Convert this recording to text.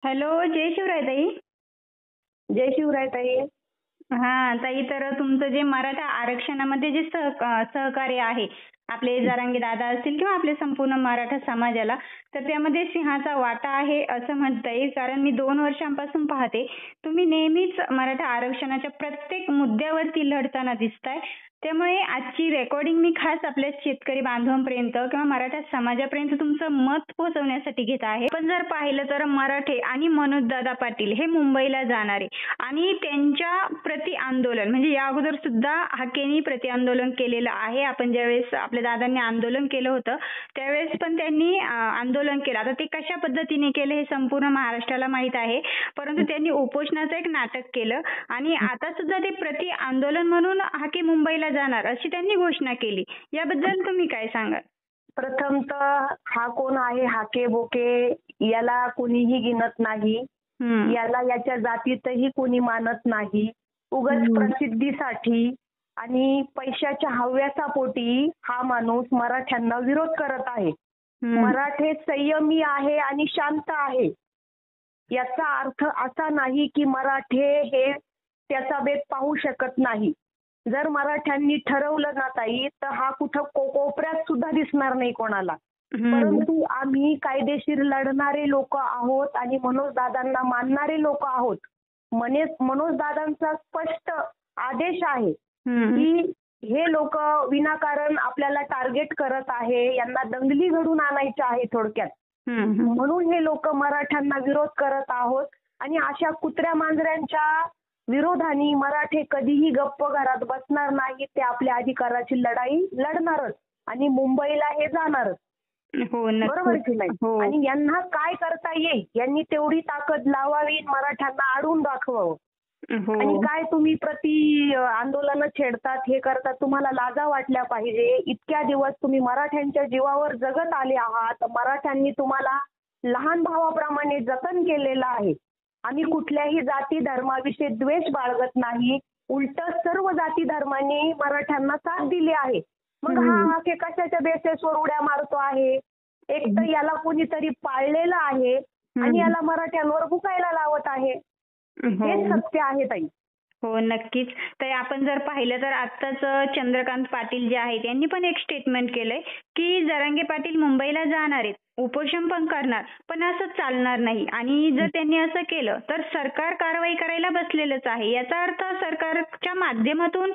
Hello, जय शिवराय ताई. जय शिवराय ताई. हां, ताई तर तुमचं जे मराठा आरक्षणामध्ये जे सहकार्य आहे, आपले जरांगे दादा असतील किंवा आपल्या संपूर्ण मराठा समाजाला, तर त्यामध्ये सिंहाचा वाटा आहे असं म्हणता येईल. कारण मी 2 वर्षांपासून पाहते, तुम्ही नेहमीच मराठा आरक्षणाच्या प्रत्येक मुद्द्यावरती लढताना दिसताय. त्यामुळे आजची रेकॉर्डिंग मी खास आपल्या शेतकरी बांधवांपर्यंत किंवा मराठा समाजापर्यंत तुमचं मत पोहोचवण्यासाठी घेत आहे. पण जर पाहिलं तर मराठे आणि मनोजदादा पाटील हे मुंबईला जाणार आहे आणि त्यांच्या प्रति आंदोलन म्हणजे या अगोदर सुद्धा हाकेंनी प्रति आंदोलन केलेलं आहे. आपण ज्यावेळेस आपल्या दादांनी आंदोलन केलं होतं त्यावेळेस पण त्यांनी आंदोलन केलं. आता ते कशा पद्धतीने केलं हे संपूर्ण महाराष्ट्राला माहित आहे. परंतु त्यांनी उपोषणाचं एक नाटक केलं आणि आता सुद्धा ते प्रति आंदोलन म्हणून हाके मुंबईला जाणार अशी त्यांनी घोषणा केली. याबद्दल तुम्ही काय सांगाल? प्रथमतः हा कोण आहे हाके बोके याला कोणीही गिनत नाही. याला याच्या जातीतही कोणी मानत नाही. उगाच प्रसिद्धीसाठी आणि पैशाच्या हव्यासापोटी हा माणूस मराठ्यांना विरोध करत आहे. मराठे संयमी आहे आणि शांत आहे. याचा अर्थ असा नाही की मराठे हे त्याचा बेत पाहू शकत नाही. जर मराठ्यांनी ठरवलं ना ताई तर हा कुठं कोपऱ्यात सुद्धा दिसणार नाही कोणाला. परंतु आम्ही कायदेशीर लढणारे लोक आहोत आणि मनोजदादांना मानणारे लोक आहोत. मनोजदादांचा स्पष्ट आदेश आहे की हे लोक विनाकारण आपल्याला टार्गेट करत आहे. यांना दंगली घडून आणायची आहे थोडक्यात. म्हणून हे लोक मराठ्यांना विरोध करत आहोत आणि अशा कुत्र्या मांजऱ्यांच्या विरोधाने मराठे कधीही गप्प घरात बसणार नाही. ते आपल्या अधिकाराची लढाई लढणारच आणि मुंबईला हे जाणारच. बरोबर की नाही? आणि यांना काय करता येईल यांनी तेवढी ताकद लावावी, मराठ्यांना अडवून दाखवावं. आणि काय तुम्ही प्रति आंदोलन छेडतात हे करतात, तुम्हाला लाजा वाटल्या पाहिजे. इतक्या दिवस तुम्ही मराठ्यांच्या जीवावर जगत आले आहात. मराठ्यांनी तुम्हाला लहान भावाप्रमाणे जतन केलेलं आहे. आम्ही कुठल्याही जाती धर्माविषयी द्वेष बाळगत नाही. उलट सर्व जाती धर्मांनी मराठ्यांना साथ दिली आहे. मग हा कशाच्या बेसिसवर उड्या मारतो आहे? एक तर याला कोणीतरी पाळलेलं आहे आणि याला मराठ्यांवर भुकायला लावत आहे. हे सत्य आहे ताई. हो, नक्कीच. तर आपण जर पाहिलं तर आत्ताच चंद्रकांत पाटील जे आहेत यांनी पण एक स्टेटमेंट केलंय की जरांगे पाटील मुंबईला जाणार आहेत, उपोषण पण करणार, पण असं चालणार नाही. आणि जर त्यांनी असं केलं तर सरकार कारवाई करायला बसलेलंच आहे. याचा अर्थ सरकारच्या माध्यमातून